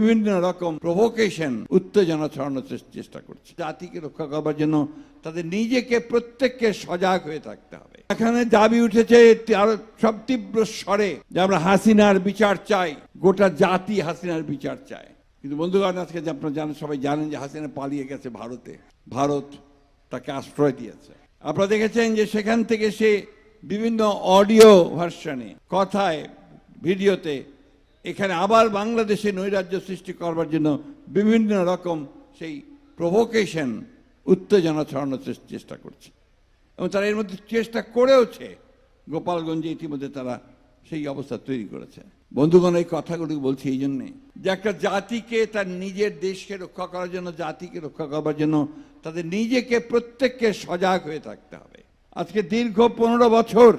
বিভিন্ন রকম প্রভোকেশন উত্তেজনা ছড়ানোর চেষ্টা করছে। জাতিকে রক্ষা করবার জন্য তাদের নিজেকে প্রত্যেককে সজাগ হয়ে থাকতে হবে। এখানে দাবি উঠেছে আরো সব তীব্র স্বরে যে আমরা হাসিনার বিচার চাই, গোটা জাতি হাসিনার বিচার চায়। কিন্তু বন্ধুগণ, আজকে যে আপনারা জানেন, সবাই জানেন যে হাসিনা পালিয়ে গেছে ভারতে। ভারত তাকে আশ্রয় দিয়েছে। আপনারা দেখেছেন যে সেখান থেকে সে বিভিন্ন অডিও ভার্সনে, কথায়, ভিডিওতে এখানে আবার বাংলাদেশে নৈরাজ্য সৃষ্টি করবার জন্য বিভিন্ন রকম সেই প্রভোকেশন উত্তেজনা ছড়ানোর চেষ্টা করছে। এবং তারা এর মধ্যে চেষ্টা করেওছে। গোপালগঞ্জে ইতিমধ্যে তারা সেই অবস্থা তৈরি করেছে। বন্ধুগণ, এই কথাগুলো বলছি এই জন্যে যে একটা জাতিকে তার নিজের দেশকে রক্ষা করার জন্য, জাতিকে রক্ষা করবার জন্য তাদের নিজেকে প্রত্যেককে সজাগ হয়ে থাকতে হবে। আজকে দীর্ঘ 15 বছর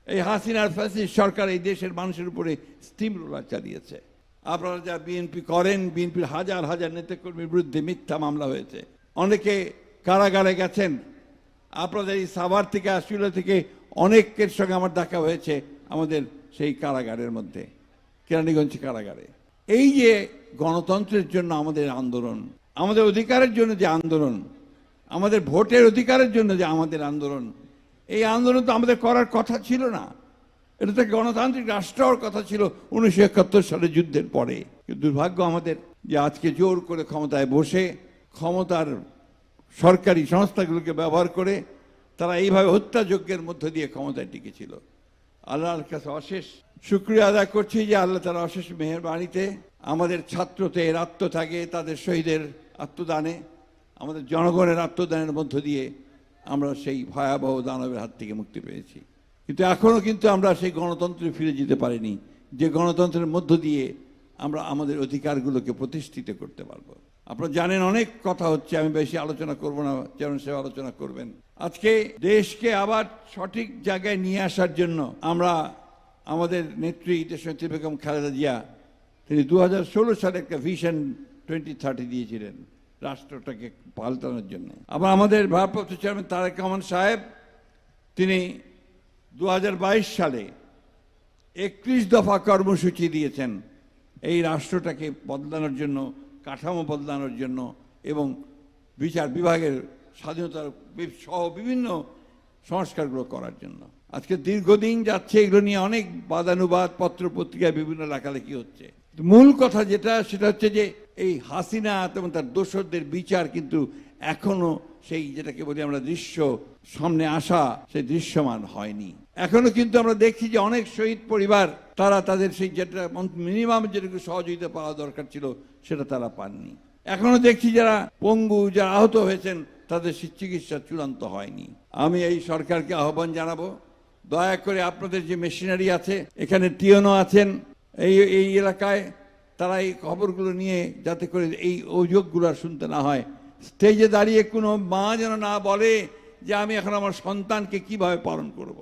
এই হাসিনার ফ্যাসিস্ট সরকার এই দেশের মানুষের উপরে স্টিম রোলার চালিয়েছে। আপনারা যা বিএনপি করেন, বিএনপির হাজার হাজার নেতাকর্মীর বিরুদ্ধে মিথ্যা মামলা হয়েছে, অনেকে কারাগারে গেছেন। আপনাদের এই সাভার থেকে, আশুলিয়া থেকে অনেকের সঙ্গে আমার দেখা হয়েছে আমাদের সেই কারাগারের মধ্যে, কেরানীগঞ্জ কারাগারে। এই যে গণতন্ত্রের জন্য আমাদের আন্দোলন, আমাদের অধিকারের জন্য যে আন্দোলন, আমাদের ভোটের অধিকারের জন্য যে আমাদের আন্দোলন, এই আন্দোলন তো আমাদের করার কথা ছিল না। এটা তো গণতান্ত্রিক রাষ্ট্র হওয়ার কথা ছিল 1971 সালে যুদ্ধের পরে। দুর্ভাগ্য আমাদের যে আজকে জোর করে ক্ষমতায় বসে ক্ষমতার সরকারি সংস্থাগুলোকে ব্যবহার করে তারা এইভাবে হত্যাযজ্ঞের মধ্য দিয়ে ক্ষমতায় টিকেছিল। আল্লাহর কাছে অশেষ শুকরিয়া আদায় করছি যে আল্লাহ তার অশেষ মেহেরবানিতে আমাদের ছাত্রদের আত্মত্যাগে, তাদের শহীদের আত্মদানে, আমাদের জনগণের আত্মদানের মধ্য দিয়ে আমরা সেই ভয়াবহ দানবের হাত থেকে মুক্তি পেয়েছি। কিন্তু এখনও কিন্তু আমরা সেই গণতন্ত্রে ফিরে যেতে পারিনি, যে গণতন্ত্রের মধ্য দিয়ে আমরা আমাদের অধিকারগুলোকে প্রতিষ্ঠিত করতে পারবো। আপনারা জানেন অনেক কথা হচ্ছে, আমি বেশি আলোচনা করব না, যেমন সে আলোচনা করবেন। আজকে দেশকে আবার সঠিক জায়গায় নিয়ে আসার জন্য আমরা আমাদের নেত্রী দেশনেত্রী বেগম খালেদা জিয়া, তিনি 2016 সালে একটা ভিশন 2030 দিয়েছিলেন রাষ্ট্রটাকে পাল্টানোর জন্য। আবার আমাদের ভারপ্রাপ্ত চেয়ারম্যান তারেক রহমান সাহেব, তিনি 2022 সালে 31 দফা কর্মসূচি দিয়েছেন এই রাষ্ট্রটাকে বদলানোর জন্য, কাঠামো বদলানোর জন্য এবং বিচার বিভাগের স্বাধীনতার সহ বিভিন্ন সংস্কারগুলো করার জন্য। আজকে দীর্ঘদিন যাচ্ছে, এগুলো নিয়ে অনেক বাদানুবাদ, পত্র পত্রিকায় বিভিন্ন লেখালেখি হচ্ছে। মূল কথা যেটা, সেটা হচ্ছে যে এই হাসিনা এবং তার দোসরদের বিচার কিন্তু এখনো সেই যেটাকে বলি আমরা দৃশ্য সামনে আসা, সেই দৃশ্যমান হয়নি। এখনো কিন্তু আমরা দেখছি যে অনেক শহীদ পরিবার তারা তাদের সেই যেটা মিনিমাম যেটুকু সহযোগিতা পাওয়া দরকার ছিল সেটা তারা পাননি। এখনো দেখছি যারা পঙ্গু, যারা আহত হয়েছেন, তাদের চিকিৎসা চূড়ান্ত হয়নি। আমি এই সরকারকে আহ্বান জানাবো, দয়া করে আপনাদের যে মেশিনারি আছে, এখানে টিওনো আছেন এই এলাকায়, তারা এই খবরগুলো নিয়ে যাতে করে এই অভিযোগগুলো আর শুনতে না হয়। স্টেজে দাঁড়িয়ে কোনো মা যেন না বলে যে আমি এখন আমার সন্তানকে কিভাবে পালন করব।